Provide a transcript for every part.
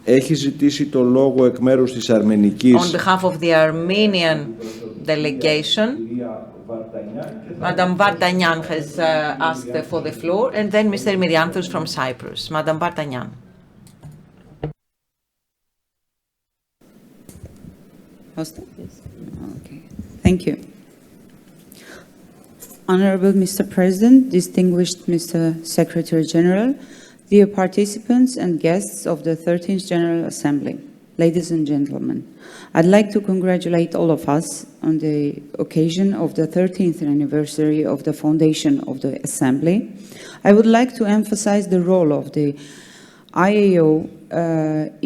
Έχει ζητήσει το λόγο εκ μέρους της Αρμενικής. On behalf of the Armenian delegation, Madam Vardanyan has asked for the floor, and then Mr. Myrianthous from Cyprus. Madam Vardanyan. Okay. Thank you. Honorable Mr. President, distinguished Mr. Secretary General, dear participants and guests of the 13th General Assembly, ladies and gentlemen, I'd like to congratulate all of us on the occasion of the 13th anniversary of the foundation of the Assembly. I would like to emphasize the role of the I.A.O.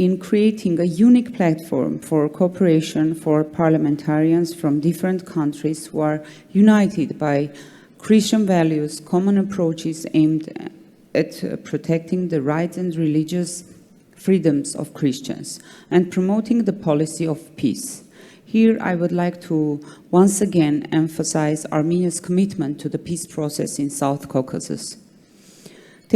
In creating a unique platform for cooperation for parliamentarians from different countries who are united by Christian values, common approaches aimed at protecting the rights and religious freedoms of Christians and promoting the policy of peace. Here I would like to once again emphasize Armenia's commitment to the peace process in South Caucasus.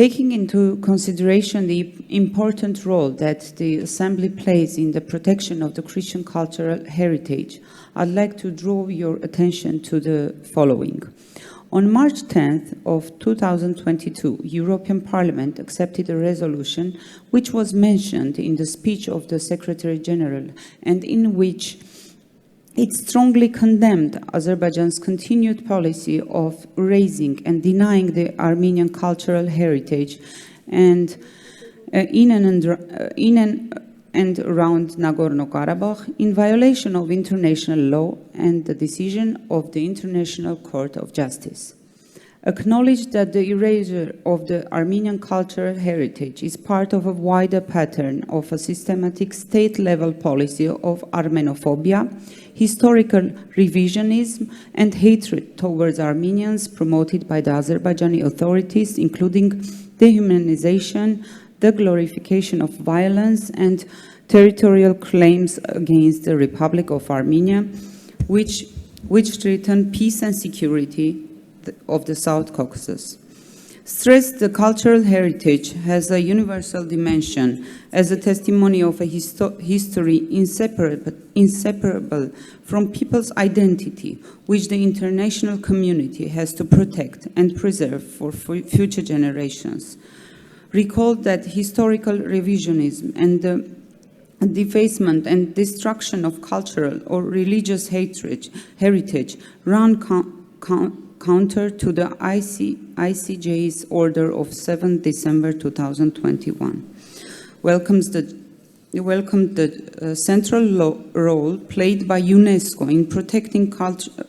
Taking into consideration the important role that the Assembly plays in the protection of the Christian cultural heritage, I'd like to draw your attention to the following. On March 10th of 2022, European Parliament accepted a resolution which was mentioned in the speech of the Secretary General and in which it strongly condemned Azerbaijan's continued policy of erasing and denying the Armenian cultural heritage and in and around Nagorno-Karabakh in violation of international law and the decision of the International Court of Justice. Acknowledged that the erasure of the Armenian cultural heritage is part of a wider pattern of a systematic state-level policy of Armenophobia, historical revisionism, and hatred towards Armenians promoted by the Azerbaijani authorities, including dehumanization, the glorification of violence, and territorial claims against the Republic of Armenia, which threaten peace and security of the South Caucasus. Stressed the cultural heritage has a universal dimension as a testimony of a history inseparable from people's identity, which the international community has to protect and preserve for future generations. Recall that historical revisionism and the defacement and destruction of cultural or religious heritage run counter to the ICJ's order of 7 December 2021. Welcomed the central role played by UNESCO in protecting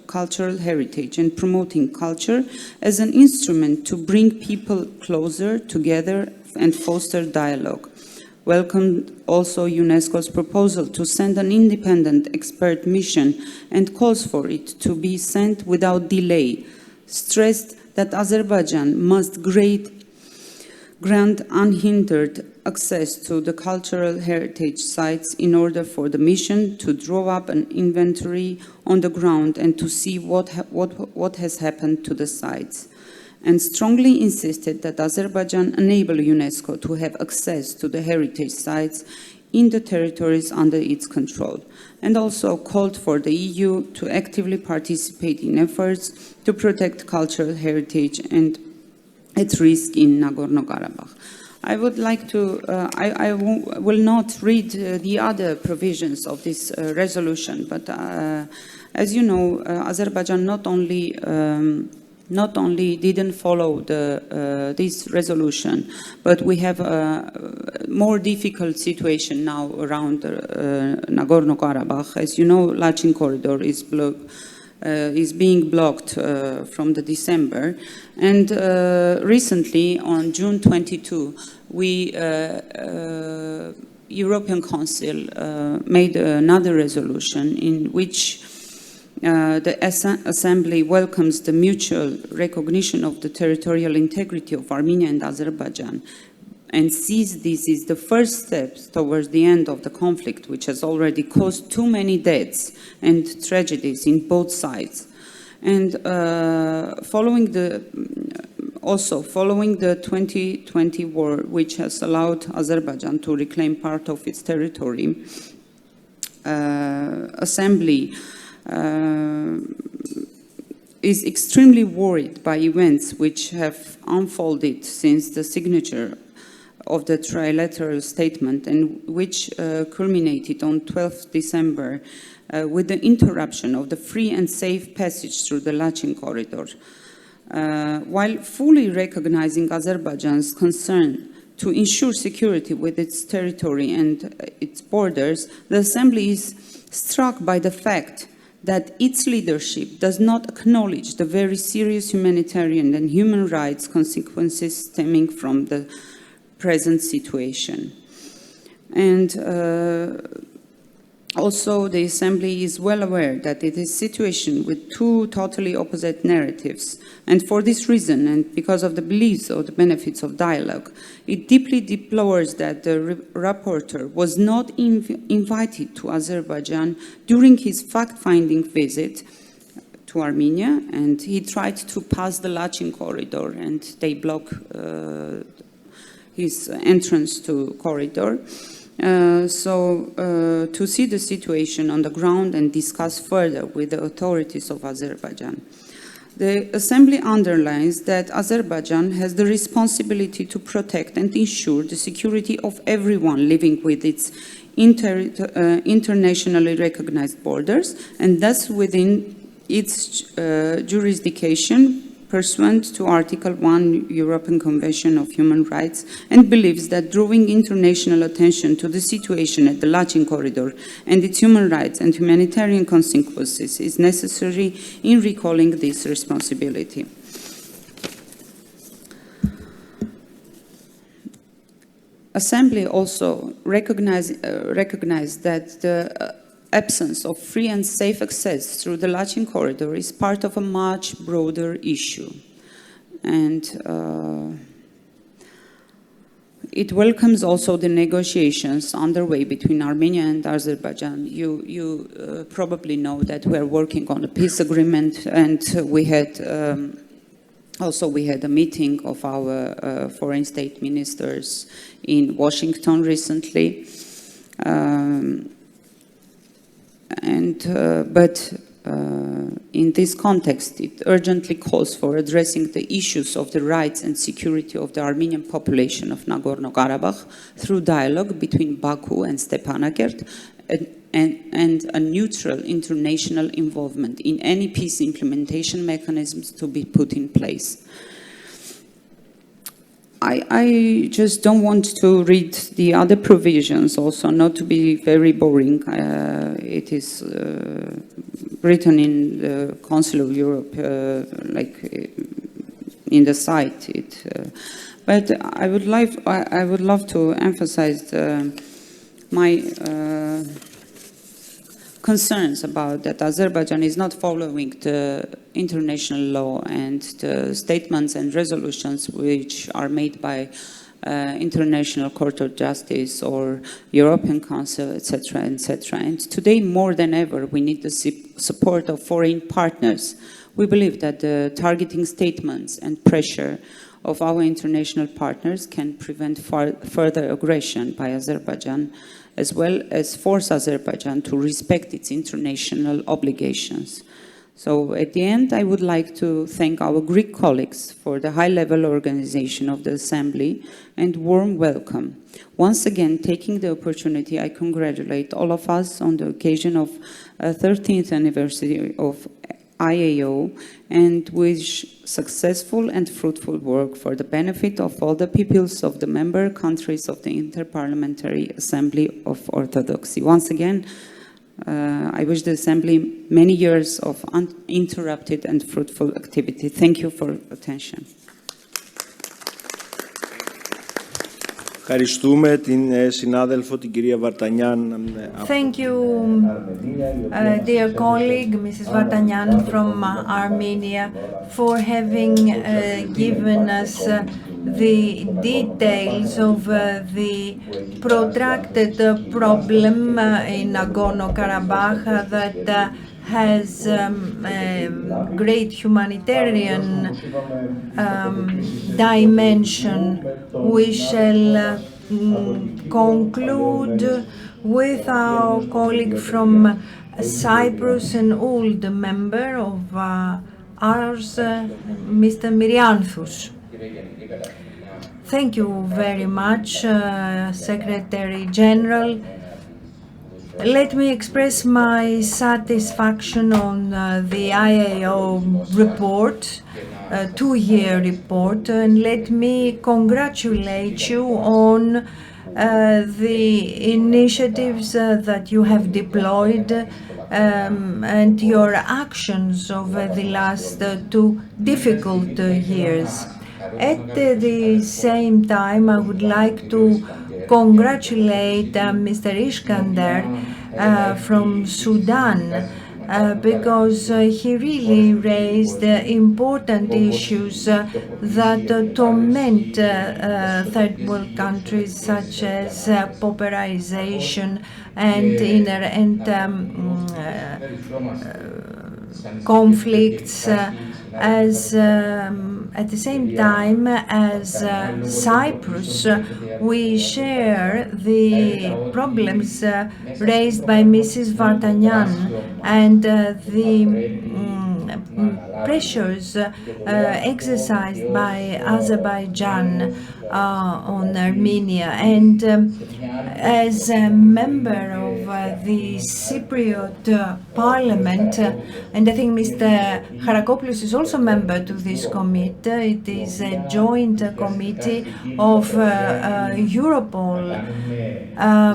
cultural heritage and promoting culture as an instrument to bring people closer together and foster dialogue. Welcomed also UNESCO's proposal to send an independent expert mission and calls for it to be sent without delay. Stressed that Azerbaijan must grant unhindered access to the cultural heritage sites in order for the mission to draw up an inventory on the ground and to see what has happened to the sites, and strongly insisted that Azerbaijan enable UNESCO to have access to the heritage sites in the territories under its control, and also called for the EU to actively participate in efforts to protect cultural heritage and at risk in Nagorno-Karabakh. I would like to, I will not read the other provisions of this resolution, but as you know, Azerbaijan not only didn't follow this resolution, but we have a more difficult situation now around Nagorno-Karabakh. As you know, Lachin corridor is being blocked from the December, and recently on June 22, European Council made another resolution in which the Assembly welcomes the mutual recognition of the territorial integrity of Armenia and Azerbaijan and sees this is the first step towards the end of the conflict, which has already caused too many deaths and tragedies in both sides. And following the Also, following the 2020 war, which has allowed Azerbaijan to reclaim part of its territory, Assembly is extremely worried by events which have unfolded since the signature of the trilateral statement, and which culminated on 12th December with the interruption of the free and safe passage through the Lachin corridor. While fully recognizing Azerbaijan's concern to ensure security with its territory and its borders, the Assembly is struck by the fact that its leadership does not acknowledge the very serious humanitarian and human rights consequences stemming from the present situation. And also, the Assembly is well aware that it is a situation with two totally opposite narratives. And for this reason, and because of the beliefs or the benefits of dialogue, it deeply deplores that the rapporteur was not invited to Azerbaijan during his fact-finding visit to Armenia, and he tried to pass the Lachin corridor, and they blocked his entrance to corridor. To see the situation on the ground and discuss further with the authorities of Azerbaijan. The Assembly underlines that Azerbaijan has the responsibility to protect and ensure the security of everyone living with its internationally recognized borders, and thus within its jurisdiction pursuant to Article 1 European Convention of Human Rights, and believes that drawing international attention to the situation at the Lachin corridor and its human rights and humanitarian consequences is necessary in recalling this responsibility. Assembly also recognized that the absence of free and safe access through the Lachin corridor is part of a much broader issue. And it welcomes also the negotiations underway between Armenia and Azerbaijan. You probably know that we're working on a peace agreement, and we had a meeting of our foreign state ministers in Washington recently. In this context, it urgently calls for addressing the issues of the rights and security of the Armenian population of Nagorno-Karabakh through dialogue between Baku and Stepanakert and a neutral international involvement in any peace implementation mechanisms to be put in place. I just don't want to read the other provisions also, not to be very boring. It is written in the Council of Europe, in the site. But I would love to emphasize my concerns about that Azerbaijan is not following the international law and the statements and resolutions which are made by International Court of Justice or European Council, etc., etc. And today, more than ever, we need the support of foreign partners. We believe that the targeting statements and pressure of our international partners can prevent further aggression by Azerbaijan, as well as force Azerbaijan to respect its international obligations. So at the end, I would like to thank our Greek colleagues for the high-level organization of the Assembly and warm welcome. Once again, taking the opportunity, I congratulate all of us on the occasion of 13th anniversary of I.A.O. and wish successful and fruitful work for the benefit of all the peoples of the member countries of the Interparliamentary Assembly of Orthodoxy. Once again, I wish the Assembly many years of uninterrupted and fruitful activity. Thank you for attention. Ευχαριστούμε την συνάδελφο, την κυρία Βαρτανιάν. Thank you, dear colleague, Mrs. Vardanyan from Armenia, for having given us the details of the protracted problem in Nagorno-Karabakh that has a great humanitarian dimension. We shall conclude with our colleague from Cyprus, an old member of ours, Mr. Myrianthous. Thank you very much, Secretary General. Let me express my satisfaction on the I.A.O. report, two-year report, and let me congratulate you on the initiatives that you have deployed and your actions over the last two difficult years. At the same time, I would like to congratulate Mr. Iskander from Sudan because he really raised important issues that torment third world countries such as pauperization and conflicts as at the same time as Cyprus, we share the problems raised by Mrs. Vardanyan and the pressures exercised by Azerbaijan on Armenia. And as a member of the Cypriot Parliament, and I think Mr. Charakopoulos is also a member to this committee. It is a joint committee of Europol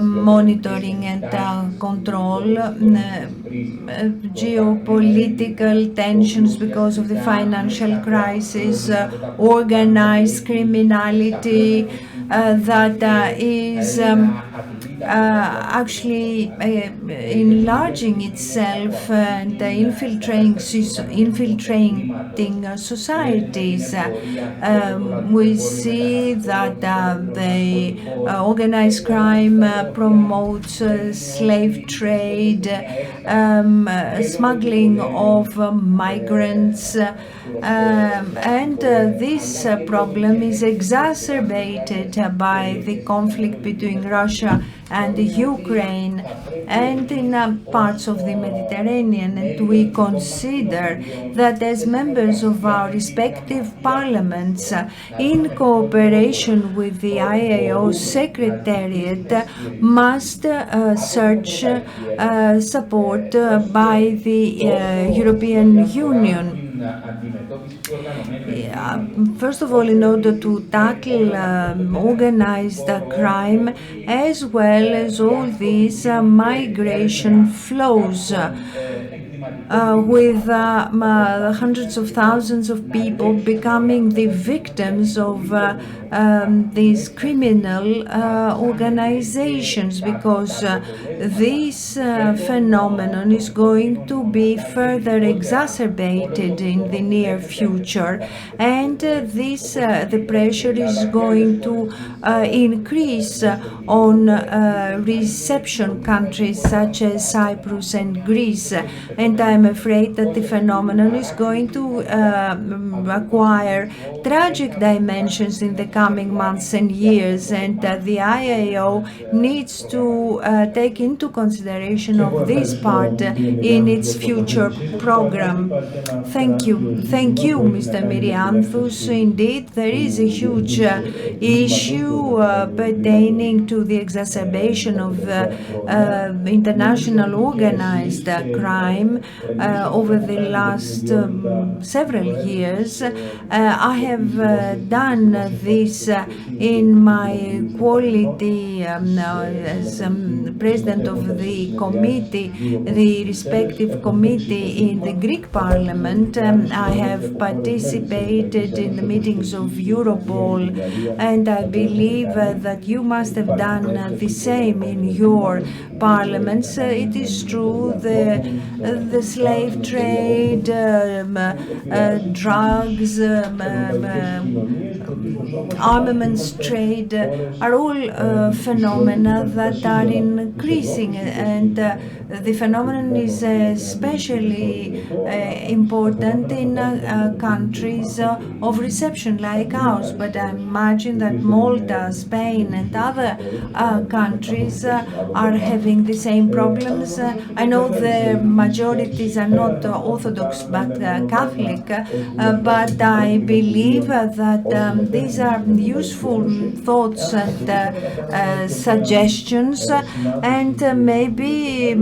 monitoring and control, geopolitical tensions because of the financial crisis, organized criminality that is actually enlarging itself and infiltrating societies. We see that the organized crime promotes slave trade, smuggling of migrants, and this problem is exacerbated by the conflict between Russia and Ukraine and in parts of the Mediterranean. And we consider that as members of our respective parliaments, in cooperation with the I.A.O. Secretariat, must search support by the European Union. First of all, in order to tackle organized crime as well as all these migration flows with hundreds of thousands of people becoming the victims of these criminal organizations, because this phenomenon is going to be further exacerbated in the near future, and the pressure is going to increase on reception countries such as Cyprus and Greece. And I'm afraid that the phenomenon is going to acquire tragic dimensions in the coming months and years, and the I.A.O. needs to take into consideration of this part in its future program. Thank you. Thank you, Mr. Myrianthous. Indeed, there is a huge issue pertaining to the exacerbation of international organized crime over the last several years. I have done this in my quality as president of the committee, the respective committee in the Greek Parliament. I have participated in the meetings of Europol, and I believe that you must have done the same in your parliaments. It is true, the the slave trade, drugs, armaments trade are all phenomena that are increasing, and the phenomenon is especially important in countries of reception like ours. But I imagine that Malta, Spain, and other countries are having the same problems. I know the majorities are not Orthodox but Catholic, but I believe that these are useful thoughts and suggestions, and maybe,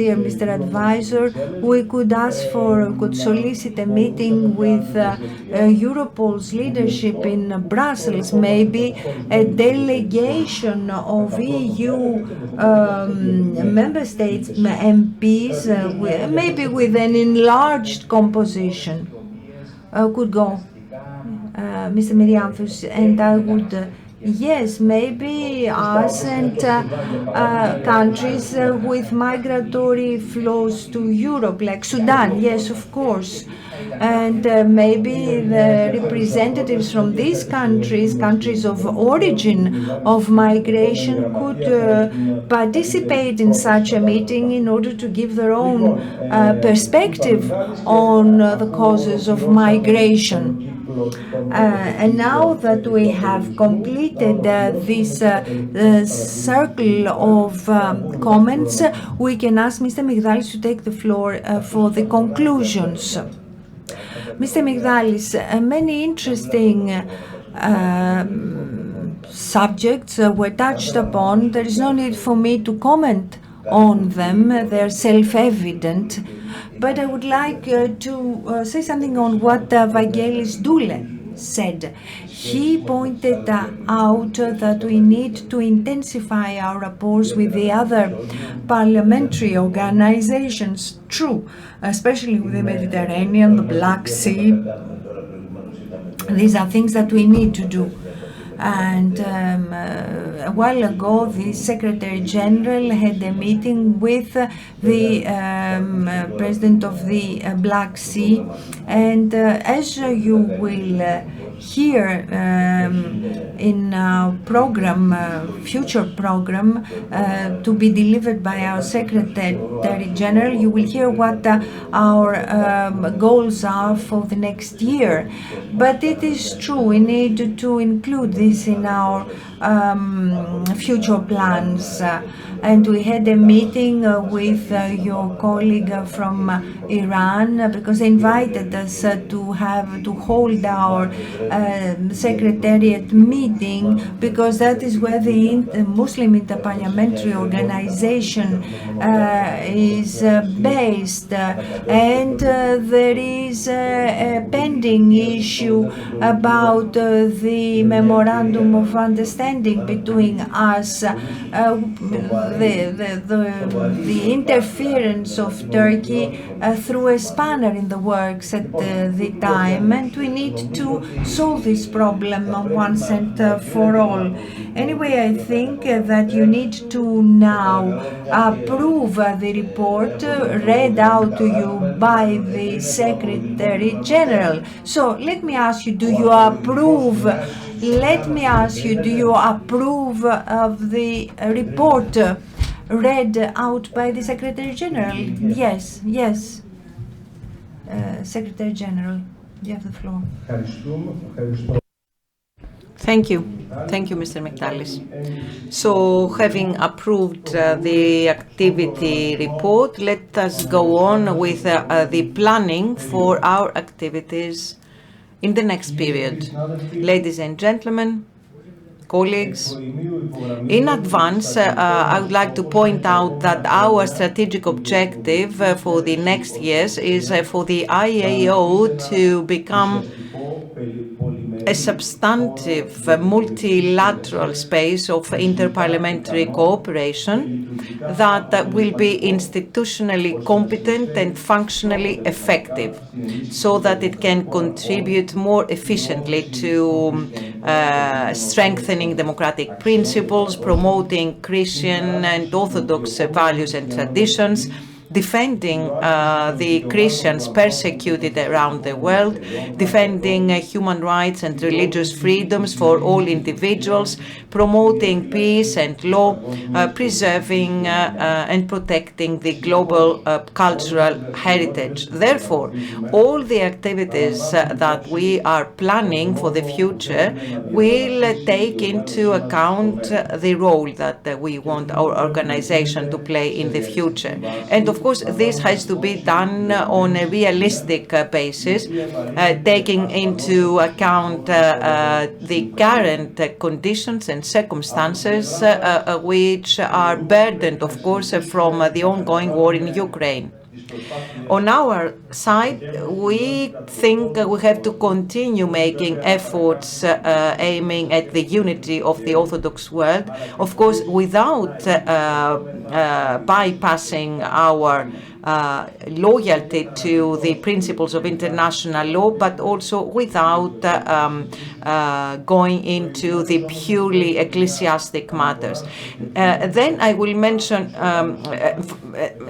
dear Mr. Advisor, we could solicit a meeting with Europol's leadership in Brussels, maybe a delegation of EU member states MPs, maybe with an enlarged composition, could go. Mr. Myrianthous, and I would yes, maybe us and countries with migratory flows to Europe, like Sudan, yes, of course. And maybe the representatives from these countries, countries of origin of migration, could participate in such a meeting in order to give their own perspective on the causes of migration. And now that we have completed this circle of comments, we can ask Mr. Mygdalis to take the floor for the conclusions. Mr. Mygdalis, many interesting subjects were touched upon. There is no need for me to comment on them. They're self-evident. But I would like to say something on what Vangelis Doule said. He pointed out that we need to intensify our rapports with the other parliamentary organizations. True, especially with the Mediterranean, the Black Sea. These are things that we need to do. And a while ago, the Secretary General had a meeting with the President of the Black Sea. And as you will hear in our program, future program, to be delivered by our Secretary General, you will hear what our goals are for the next year. But it is true, we need to include this in our future plans. And we had a meeting with your colleague from Iran, because they invited us to hold our Secretariat meeting, because that is where the Muslim Interparliamentary Organization is based. And there is a pending issue about the Memorandum of Understanding between us, the interference of Turkey through a spanner in the works at the time, and we need to solve this problem once and for all. Anyway, I think that you need to now approve the report read out to you by the Secretary General. So let me ask you, do you approve? Let me ask you, do you approve of the report read out by the Secretary General? Yes, yes. Secretary General, you have the floor. Thank you. Thank you, Mr. Mygdalis. So, having approved the activity report, let us go on with the planning for our activities in the next period. Ladies and gentlemen, colleagues, in advance, I would like to point out that our strategic objective for the next years is for the I.A.O. to become a substantive multilateral space of interparliamentary cooperation that will be institutionally competent and functionally effective, so that it can contribute more efficiently to strengthening democratic principles, promoting Christian and Orthodox values and traditions, defending the Christians persecuted around the world, defending human rights and religious freedoms for all individuals, promoting peace and law, preserving and protecting the global cultural heritage. Therefore, all the activities that we are planning for the future will take into account the role that we want our organization to play in the future. And of course, this has to be done on a realistic basis, taking into account the current conditions and circumstances which are burdened, of course, from the ongoing war in Ukraine. On our side, we think we have to continue making efforts aiming at the unity of the Orthodox world, of course, without bypassing our loyalty to the principles of international law, but also without going into the purely ecclesiastic matters. Then I will mention,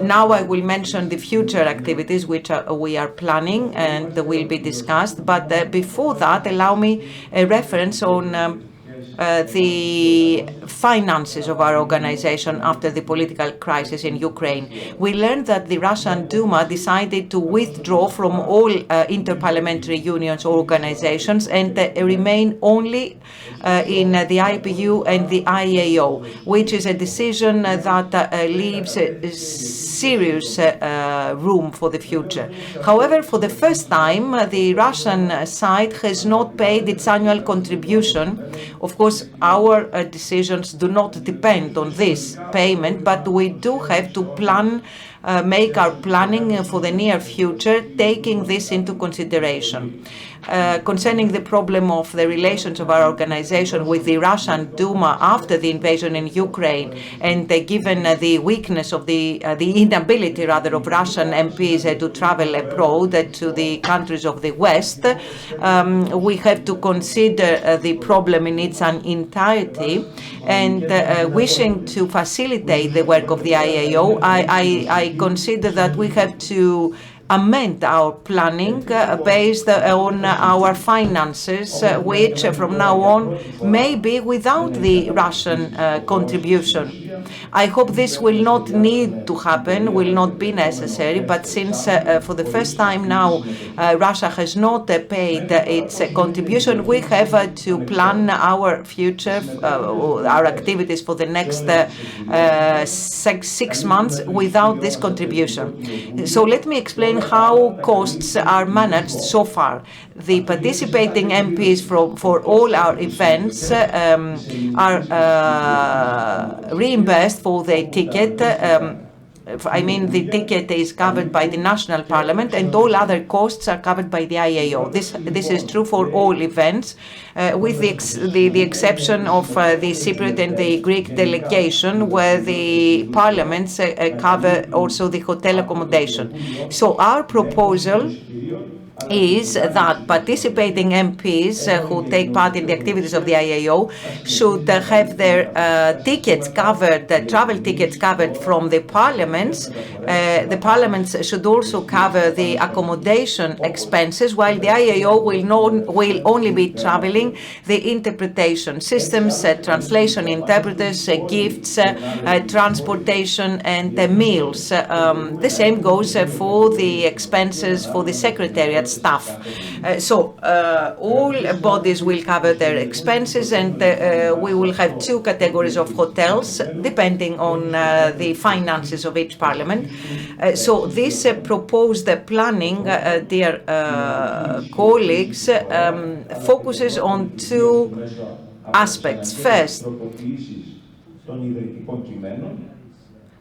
now I will mention the future activities which we are planning and will be discussed. But before that, allow me a reference on the finances of our organization after the political crisis in Ukraine. We learned that the Russian Duma decided to withdraw from all interparliamentary unions or organizations and remain only in the IPU and the I.A.O, which is a decision that leaves serious room for the future. However, for the first time, the Russian side has not paid its annual contribution. Of course, our decisions do not depend on this payment, but we do have to make our planning for the near future, taking this into consideration. Concerning the problem of the relations of our organization with the Russian Duma after the invasion in Ukraine, and given the weakness of the inability rather of Russian MPs to travel abroad to the countries of the West, we have to consider the problem in its entirety, and wishing to facilitate the work of the I.A.O, I consider that we have to amend our planning based on our finances, which from now on may be without the Russian contribution. I hope this will not need to happen, will not be necessary, but since for the first time now Russia has not paid its contribution, we have to plan our future, our activities for the next 6 months without this contribution. So let me explain how costs are managed so far. The participating MPs for all our events are reimbursed for the ticket. I mean, the ticket is covered by the national parliament, and all other costs are covered by the I.A.O. This is true for all events, with the exception of the Cypriot and the Greek delegation, where the parliaments cover also the hotel accommodation. So our proposal is that participating MPs who take part in the activities of the I.A.O should have their tickets covered, travel tickets covered from the parliaments. The parliaments should also cover the accommodation expenses, while the I.A.O will only be traveling the interpretation systems, translation interpreters, gifts, transportation, and meals. The same goes for the expenses for the Secretariat staff. So all bodies will cover their expenses, and we will have 2 categories of hotels depending on the finances of each parliament. So this proposed planning, dear colleagues, focuses on 2 aspects. First,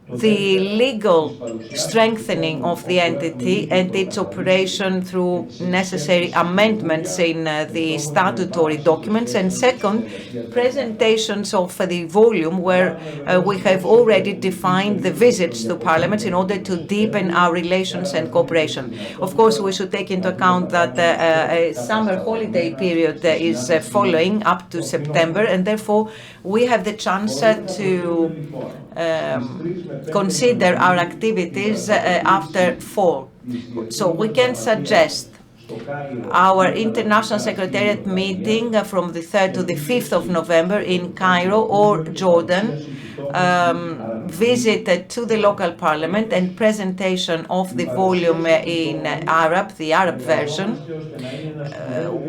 the legal strengthening of the entity and its operation through necessary amendments in the statutory documents, and second, presentations of the volume where we have already defined the visits to parliaments in order to deepen our relations and cooperation. Of course, we should take into account that a summer holiday period is following up to September, and therefore we have the chance to consider our activities after fall. So we can suggest our International Secretariat meeting from the 3rd to the 5th of November in Cairo or Jordan, visit to the local parliament and presentation of the volume in Arab, the Arab version.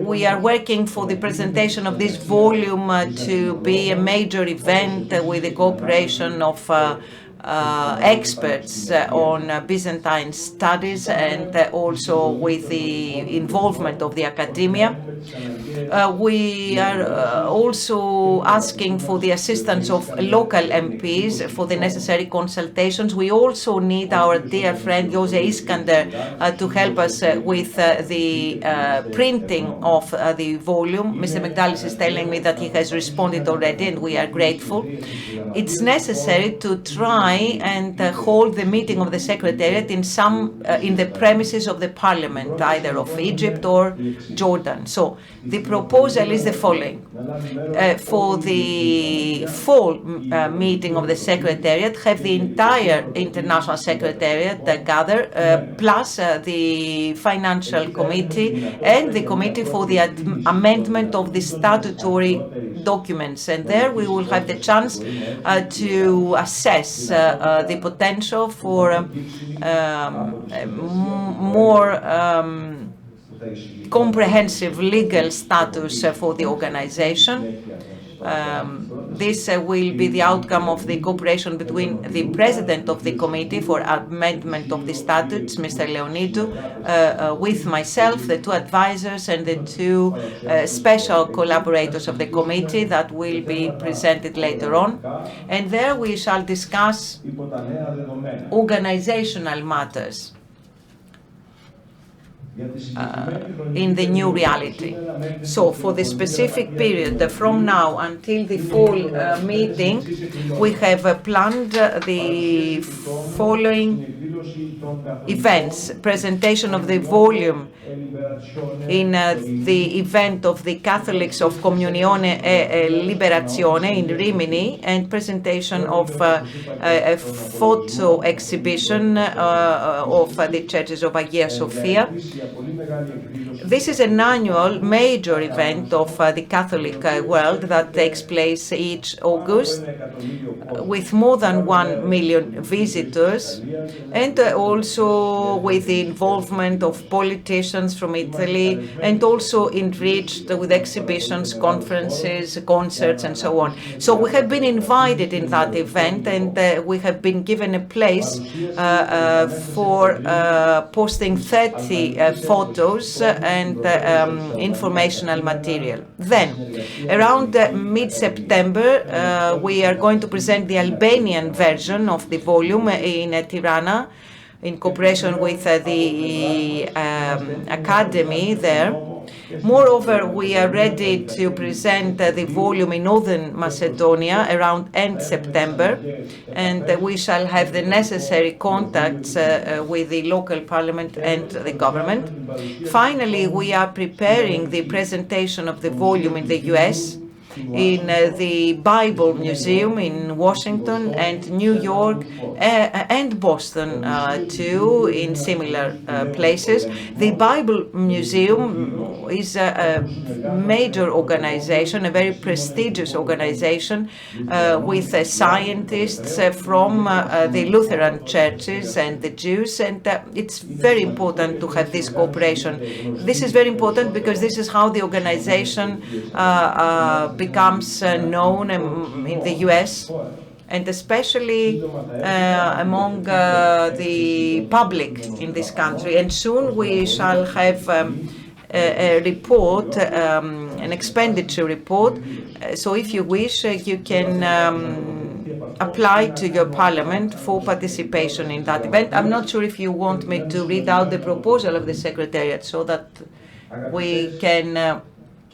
We are working for the presentation of this volume to be a major event with the cooperation of experts on Byzantine studies and also with the involvement of the academia. We are also asking for the assistance of local MPs for the necessary consultations. We also need our dear friend Jose Iskander to help us with the printing of the volume. Mr. Mygdalis is telling me that he has responded already, and we are grateful. It's necessary to try and hold the meeting of the Secretariat in the premises of the Parliament, either of Egypt or Jordan. So the proposal is the following. For the fall meeting of the Secretariat, have the entire International Secretariat gather, plus the Financial Committee and the Committee for the amendment of the statutory documents. And there we will have the chance to assess the potential for more comprehensive legal status for the organization. This will be the outcome of the cooperation between the President of the Committee for Amendment of the Statutes, Mr. Leonidou, with myself, the two advisors, and the two special collaborators of the committee that will be presented later on. And there we shall discuss organizational matters in the new reality. So for the specific period from now until the fall meeting, we have planned the following events: presentation of the volume in the event of the Catholics of Comunione e Liberazione in Rimini, and presentation of a photo exhibition of the churches of Hagia Sophia. This is an annual major event of the Catholic world that takes place each August with more than 1 million visitors, and also with the involvement of politicians from Italy, and also enriched with exhibitions, conferences, concerts, and so on. So we have been invited in that event, and we have been given a place for posting 30 photos and informational material. Then, around mid-September, we are going to present the Albanian version of the volume in Tirana, in cooperation with the academy there. Moreover, we are ready to present the volume in Northern Macedonia around end September, and we shall have the necessary contacts with the local parliament and the government. Finally, we are preparing the presentation of the volume in the US, in the Bible Museum in Washington and New York and Boston too, in similar places. The Bible Museum is a major organization, a very prestigious organization with scientists from the Lutheran churches and the Jews, and it's very important to have this cooperation. This is very important because this is how the organization becomes known in the US, and especially among the public in this country. And soon we shall have a report, an expenditure report. So if you wish, you can apply to your parliament for participation in that event. I'm not sure if you want me to read out the proposal of the Secretariat so that we can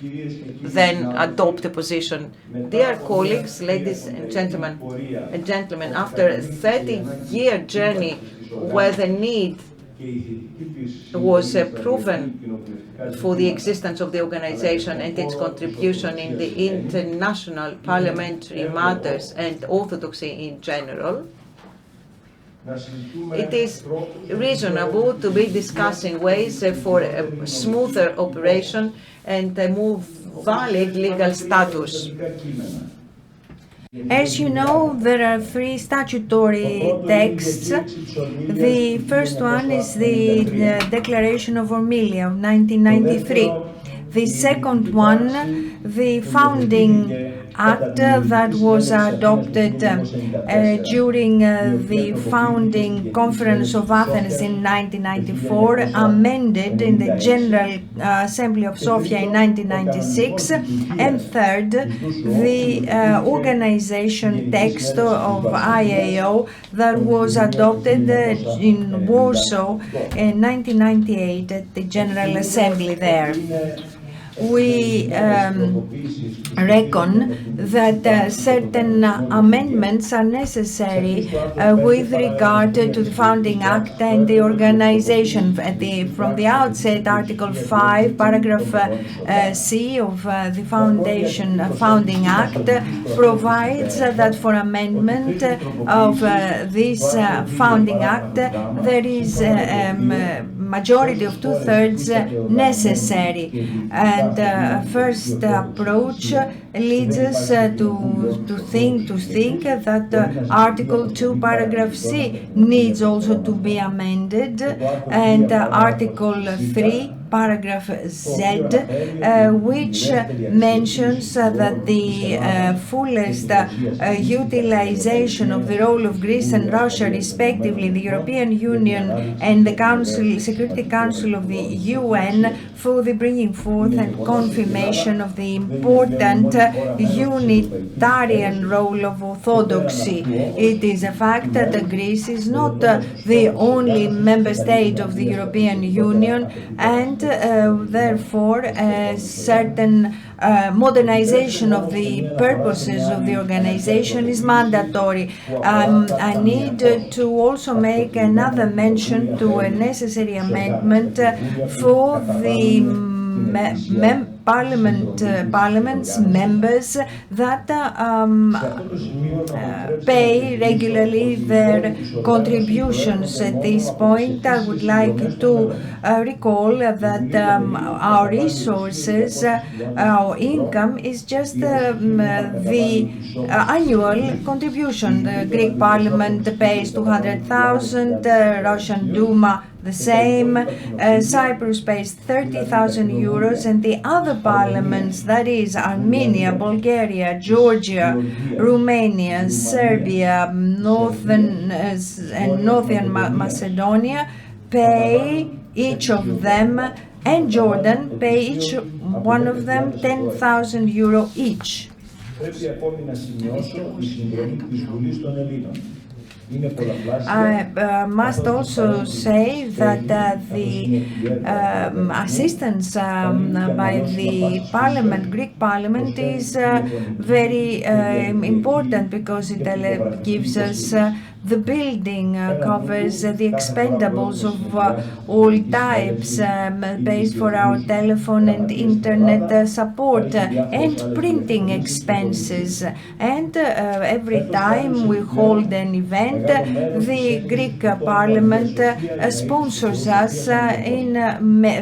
then adopt a position. Dear colleagues, ladies and gentlemen, after a 30-year journey where the need was proven for the existence of the organization and its contribution in the international parliamentary matters and orthodoxy in general, it is reasonable to be discussing ways for a smoother operation and a more valid legal status. As you know, there are three statutory texts. The first one is the Declaration of Ormylia of 1993. The second one, the founding act that was adopted during the founding conference of Athens in 1994, amended in the General Assembly of Sofia in 1996, and third, the organization text of I.A.O. that was adopted in Warsaw in 1998 at the General Assembly there. We reckon that certain amendments are necessary with regard to the Founding Act and the organization. From the outset, Article 5, Paragraph C of the Founding Act provides that for amendment of this Founding Act, there is majority of 2/3 necessary. And first approach leads us to think that Article 2, Paragraph C needs also to be amended, and Article 3, Paragraph Z, which mentions that the fullest utilization of the role of Greece and Russia, respectively, the European Union and the Security Council of the UN, for the bringing forth and confirmation of the important unitarian role of Orthodoxy. It is a fact that Greece is not the only member state of the European Union, and therefore a certain modernization of the purposes of the organization is mandatory. I need to also make another mention to a necessary amendment for the Parliament's members that pay regularly their contributions. At this point, I would like to recall that our resources, our income is just the annual contribution. The Greek Parliament pays 200,000, Russian Duma the same, Cyprus pays 30,000 euros, and the other parliaments, that is Armenia, Bulgaria, Georgia, Romania, Serbia, Northern Macedonia, pay each of them, and Jordan pay each one of them 10,000 euro each. I must also say that the assistance by the Parliament, Greek Parliament, is very important because it gives us the building, covers the expendables of all types, pays for our telephone and internet support, and printing expenses. And every time we hold an event, the Greek Parliament sponsors us in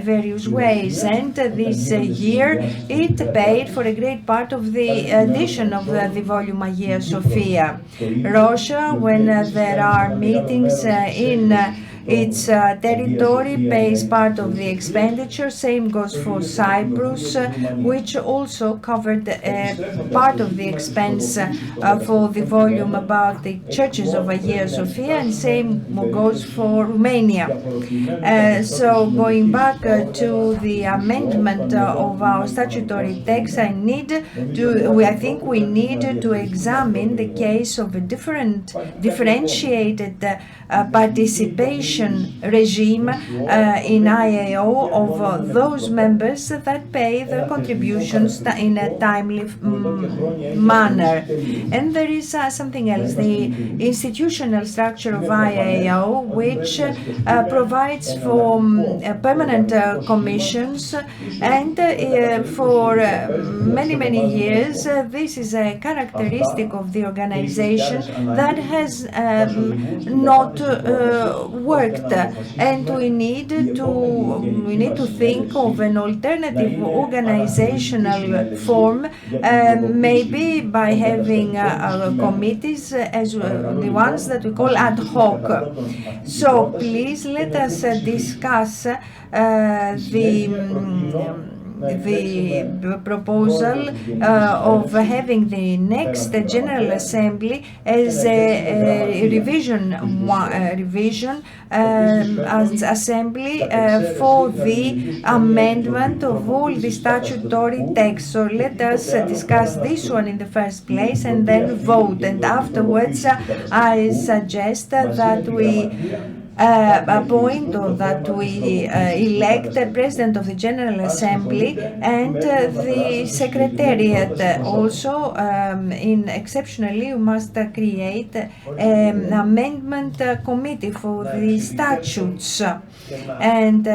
various ways. And this year it paid for a great part of the edition of the volume Hagia Sophia. Russia, when there are meetings in its territory, pays part of the expenditure. Same goes for Cyprus, which also covered part of the expense for the volume about the churches of Hagia Sophia, and same goes for Romania. So going back to the amendment of our statutory text, I think we need to examine the case of a differentiated participation taxation regime in I.A.O. of those members that pay their contributions in a timely manner. And there is something else, the institutional structure of I.A.O., which provides for permanent commissions, and for many years this is a characteristic of the organization that has not worked, and we need to think of an alternative organizational form, maybe by having committees as the ones that we call ad hoc. So please let us discuss the proposal of having the next General Assembly as a revision assembly for the amendment of all the statutory texts. So let us discuss this one in the first place and then vote. And afterwards, I suggest that we appoint, or that we elect the President of the General Assembly and the Secretariat. Also, exceptionally, you must create an amendment committee for the statutes. And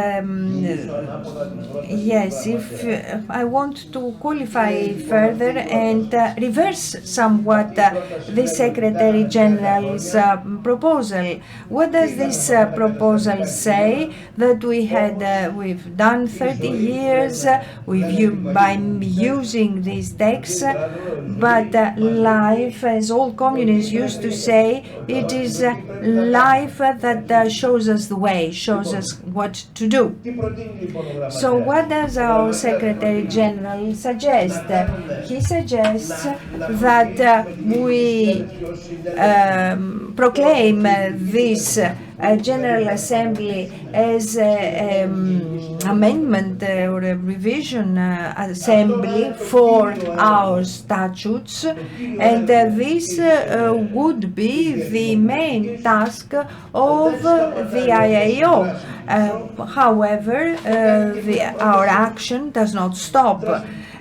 yes, if I want to qualify further and reverse somewhat the Secretary General's proposal. What does this proposal say? That we've done 30 years by using these texts, but life, as all communists used to say, it is life that shows us the way, shows us what to do. So what does our Secretary General suggest? He suggests that we proclaim this General Assembly as amendment or a revision assembly for our statutes, and this would be the main task of the I.A.O. However, our action does not stop.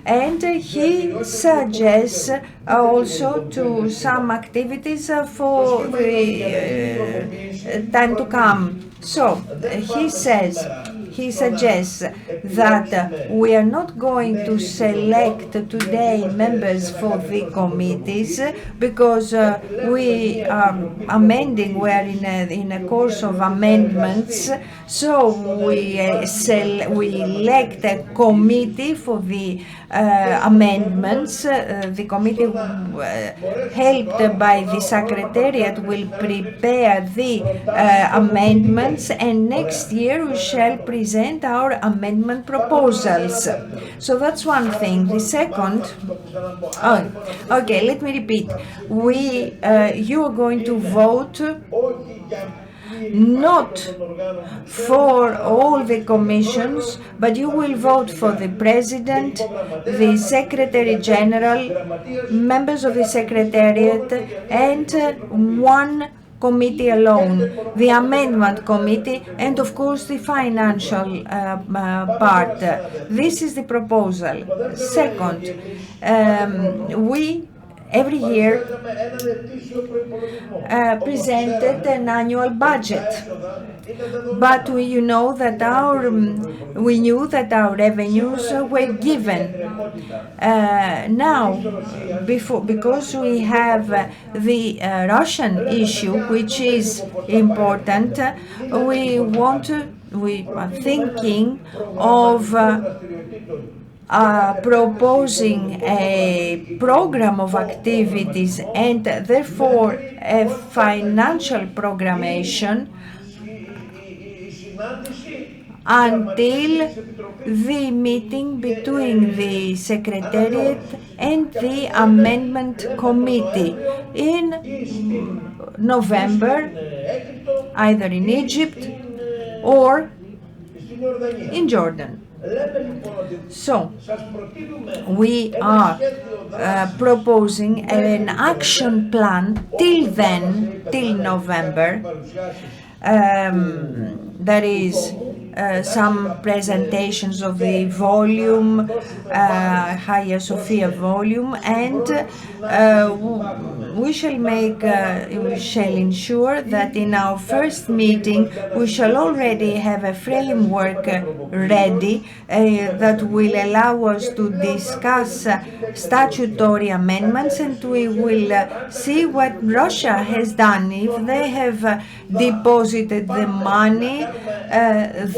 And he suggests also to some activities for the time to come. So he suggests that we are not going to select today members for the committees, because we are amending, we are in a course of amendments, so we elect a committee for the amendments. The committee helped by the Secretariat will prepare the amendments, and next year we shall present our amendment proposals. So that's one thing. The second, okay, let me repeat. You are going to vote not for all the commissions, but you will vote for the President, the Secretary General, members of the Secretariat, and one committee alone, the Amendment Committee, and of course the financial part. This is the proposal. Second, we every year presented an annual budget, but we knew that our revenues were given. Now, because we have the Russian issue, which is important, we are thinking of proposing a program of activities and therefore a financial programmation until the meeting between the Secretariat and the Amendment Committee in November, either in Egypt or in Jordan. So, we are proposing an action plan till then, till November, There is some presentations of the volume, Hagia Sophia volume, and we shall ensure that in our first meeting we shall already have a framework ready that will allow us to discuss statutory amendments, and we will see what Russia has done. If they have deposited the money,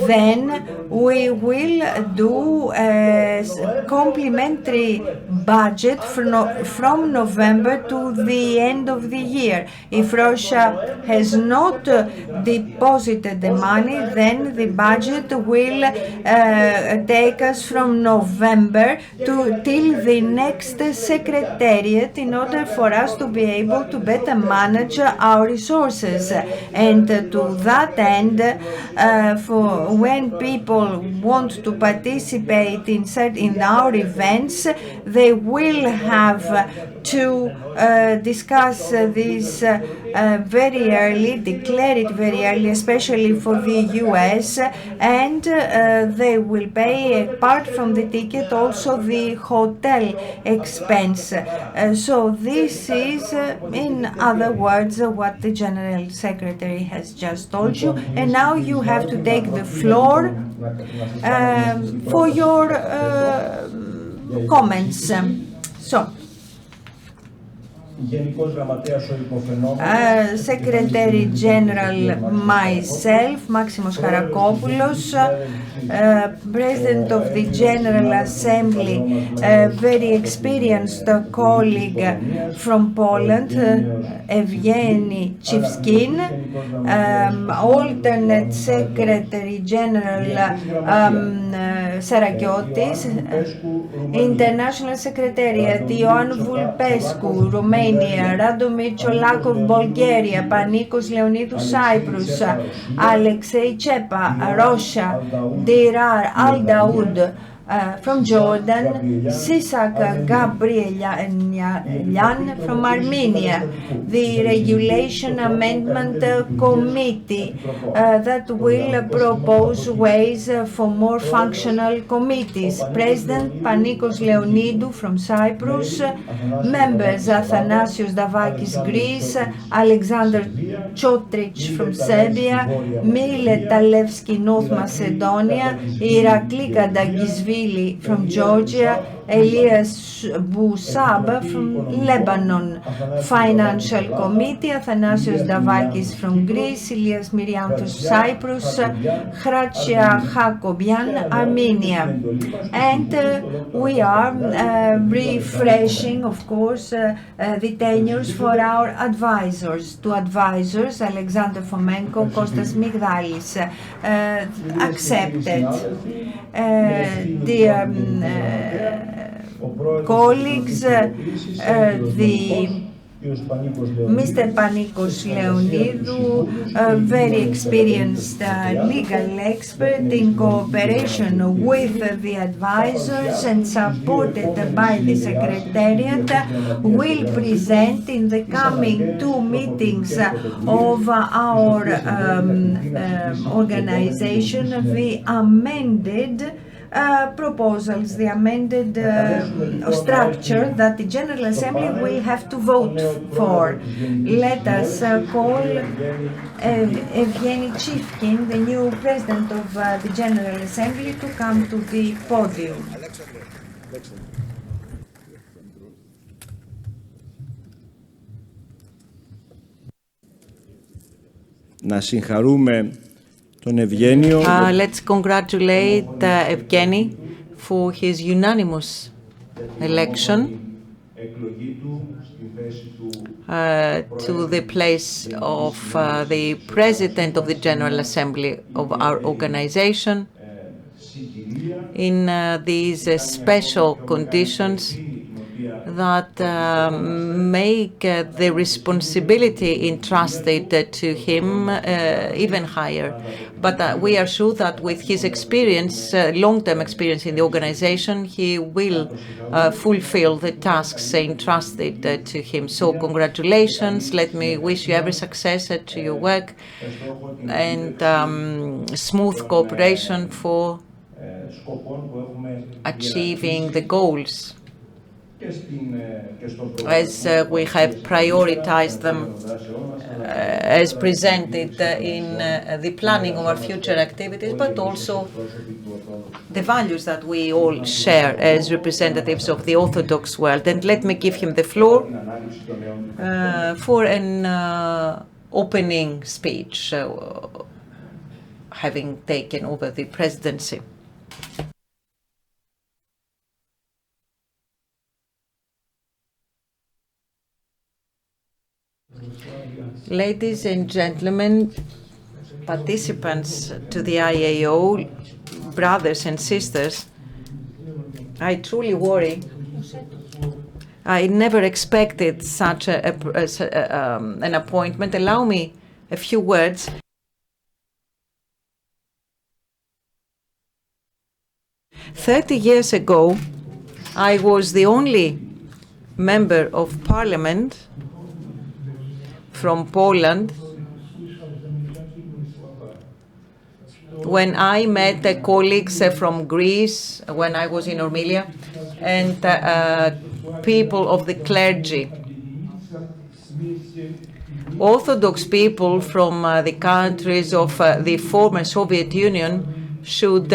then we will do a complementary budget from November to the end of the year. If Russia has not deposited the money, then the budget will take us from November till the next Secretariat in order for us to be able to better manage our resources. And to that end, for when people want to participate in our events, they will have to discuss this very early, declare it very early, especially for the US, and they will pay, apart from the ticket, also the hotel expense. So this is, in other words, what the General Secretary has just told you, and now you have to take the floor for your comments. So, Secretary General, myself, Maximos Charakopoulos, President of the General Assembly, a very experienced colleague from Poland, Eugeniusz Czykwin, alternate Secretary General Sarakiotis, International Secretariat, Ioan Vulpescu, Romania, Radomir Tcholakov, Bulgaria, Panicos Leonidou, Cyprus, Aleksey Chepa, Russia, Dirar Aldaoud from Jordan, Sisak Gabrielyan from Armenia, the Regulation Amendment Committee that will propose ways for more functional committees, President Panicos Leonidou from Cyprus, members Athanasios Davakis, Greece, Alexander Chotrich from Serbia, Milet Alevski, North Macedonia, Irakli Kadagisvili from Georgia, Elias Bousab from Lebanon, Financial Committee, Athanasios Davakis from Greece, Elias Mirianthos, Cyprus, Hracia Hakobian, Armenia. And we are refreshing, of course, the tenures for our advisors. Two advisors, Alexander Fomenko, Kostas Mygdalis, accepted. Dear colleagues, Mr. Panicos Leonidou, a very experienced legal expert, in cooperation with the advisors and supported by the Secretariat, will present in the coming two meetings of our organization the amended proposals, the amended structure that the General Assembly will have to vote for. Let us call Eugeniusz Czykwin, the new President of the General Assembly, to come to the podium. Να συγχαρούμε τον Ευγένιο. Let's congratulate Evgeny for his unanimous election to the place of the President of the General Assembly of our organization in these special conditions that make the responsibility entrusted to him even higher. But we are sure that with his experience, long-term experience in the organization, he will fulfill the tasks entrusted to him. So congratulations. Let me wish you every success to your work and smooth cooperation for achieving the goals as we have prioritized them as presented in the planning of our future activities, but also the values that we all share as representatives of the Orthodox world. And let me give him the floor for an opening speech, having taken over the presidency. Ladies and gentlemen, participants to the I.A.O, brothers and sisters, I truly worry. I never expected such an appointment. Allow me a few words. "30 years ago, I was the only member of parliament from Poland when I met colleagues from Greece when I was in Armenia and people of the clergy. Orthodox people from the countries of the former Soviet Union should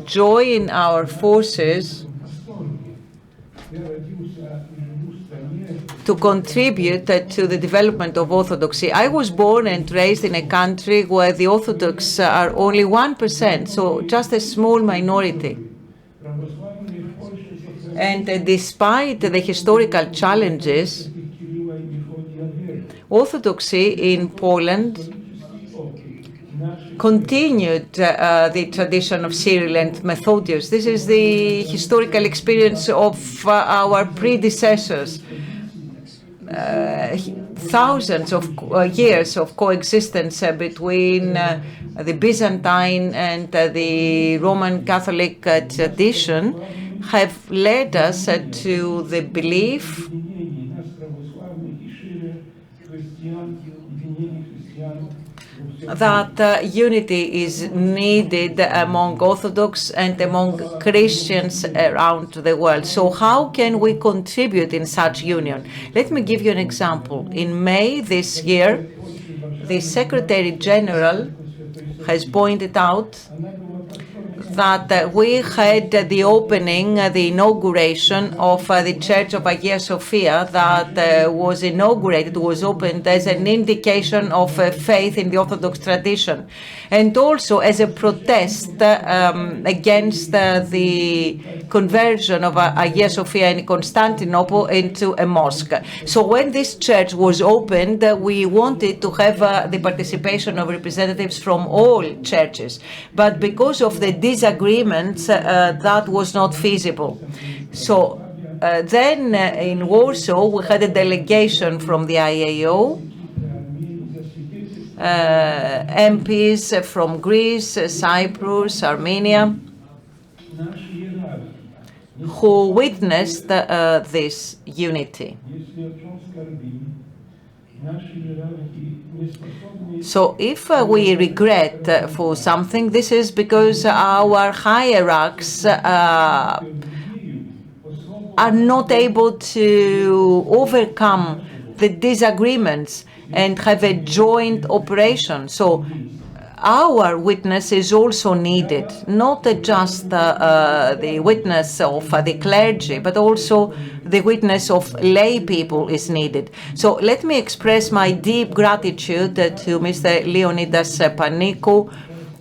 join our forces to contribute to the development of Orthodoxy. I was born and raised in a country where the Orthodox are only 1%, so just a small minority. And despite the historical challenges, Orthodoxy in Poland continued the tradition of Cyril and Methodius. This is the historical experience of our predecessors. Thousands of years of coexistence between the Byzantine and the Roman Catholic tradition have led us to the belief that unity is needed among Orthodox and among Christians around the world. So how can we contribute in such union? Let me give you an example. In May this year, the Secretary General has pointed out that we had the opening, the inauguration of the Church of Hagia Sophia that was inaugurated, was opened as an indication of faith in the Orthodox tradition, and also as a protest against the conversion of Hagia Sophia in Constantinople into a mosque. So when this church was opened, we wanted to have the participation of representatives from all churches, but because of the disagreements, that was not feasible. So then in Warsaw, we had a delegation from the I.A.O, MPs from Greece, Cyprus, Armenia, who witnessed this unity. So if we regret for something, this is because our hierarchs are not able to overcome the disagreements and have a joint operation. So our witness is also needed, not just the witness of the clergy, but also the witness of lay people is needed. So let me express my deep gratitude to Mr. Leonidas Panicos,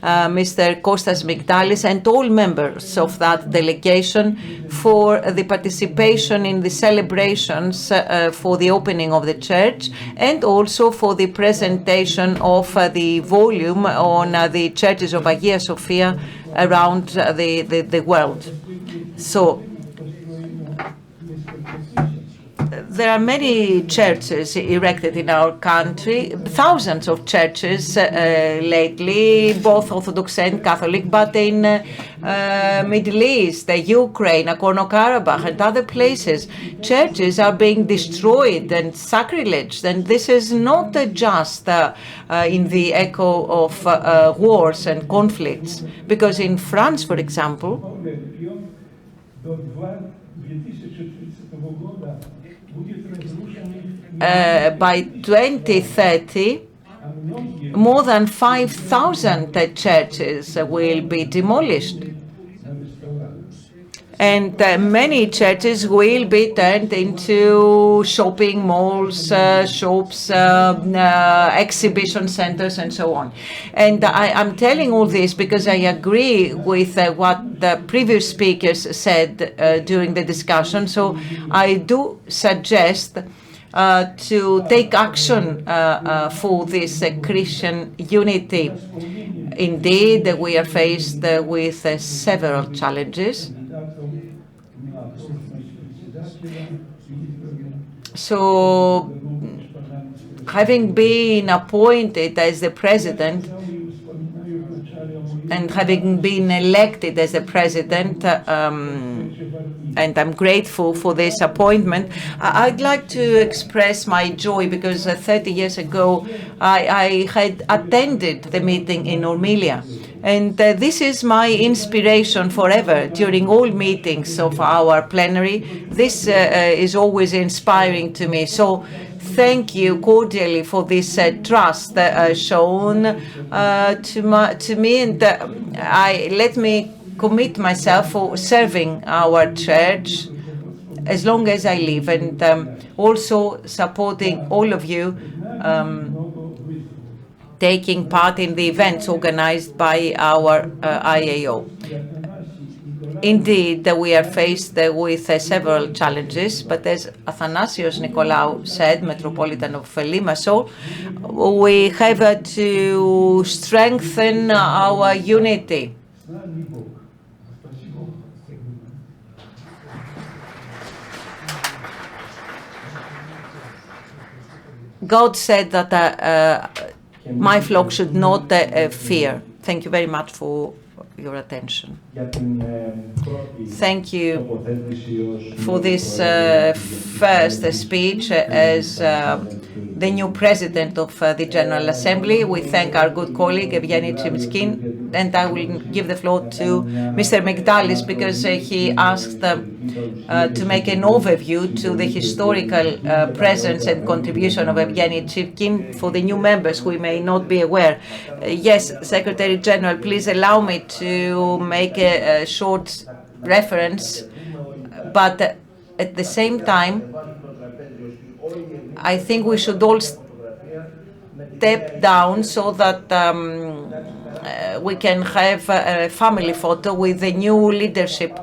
Mr. Kostas Mygdalis, and all members of that delegation for the participation in the celebrations for the opening of the church, and also for the presentation of the volume on the churches of Hagia Sophia around the world. So there are many churches erected in our country, thousands of churches lately, both Orthodox and Catholic, but in Middle East, Ukraine, Nagorno-Karabakh and other places, churches are being destroyed and sacrilege, and this is not just in the echo of wars and conflicts, because in France, for example, by 2030, more than 5,000 churches will be demolished. And many churches will be turned into shopping malls, shops, exhibition centers, and so on. And I'm telling all this because I agree with what the previous speakers said during the discussion. So I do suggest to take action for this Christian unity. Indeed, we are faced with several challenges. So, having been appointed as the president and having been elected as the president, and I'm grateful for this appointment, I'd like to express my joy because 30 years ago I had attended the meeting in Ormylia. And this is my inspiration forever during all meetings of our plenary. This is always inspiring to me. So thank you cordially for this trust shown to me. And let me commit myself for serving our church as long as I live, and also supporting all of you taking part in the events organized by our I.A.O. Indeed, we are faced with several challenges, but as Athanasios Nicolaou said, Metropolitan of Limassol, we have to strengthen our unity. God said that my flock should not fear. Thank you very much for your attention. Thank you for this first speech as the new president of the General Assembly. We thank our good colleague Eugeniusz Czykwin, and I will give the floor to Mr. Mygdalis because he asked to make an overview to the historical presence and contribution of Eugeniusz Czykwin for the new members who may not be aware. Yes, Secretary General, please allow me to make a short reference, but at the same time, I think we should all step down so that we can have a family photo with the new leadership.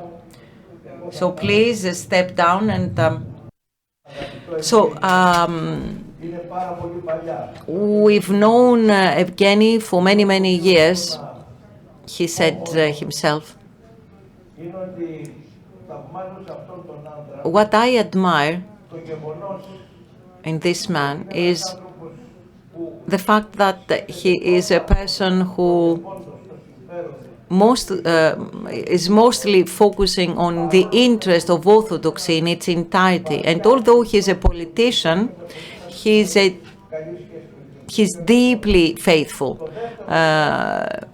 So please step down and we've known Evgeny for many, many years, he said himself. What I admire in this man is the fact that he is a person who is mostly focusing on the interest of Orthodoxy in its entirety. And although he's a politician, he's deeply faithful, a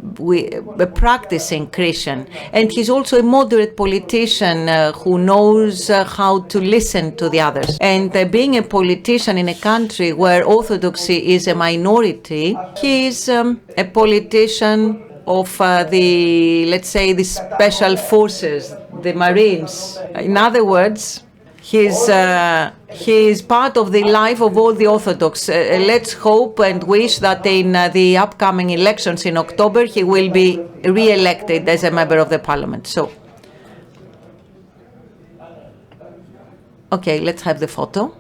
practicing Christian. And he's also a moderate politician who knows how to listen to the others. And being a politician in a country where Orthodoxy is a minority, he is a politician of the, let's say, the special forces, the Marines. In other words, he is part of the life of all the Orthodox. Let's hope and wish that in the upcoming elections in October, he will be re-elected as a member of the Parliament. So, okay, let's have the photo.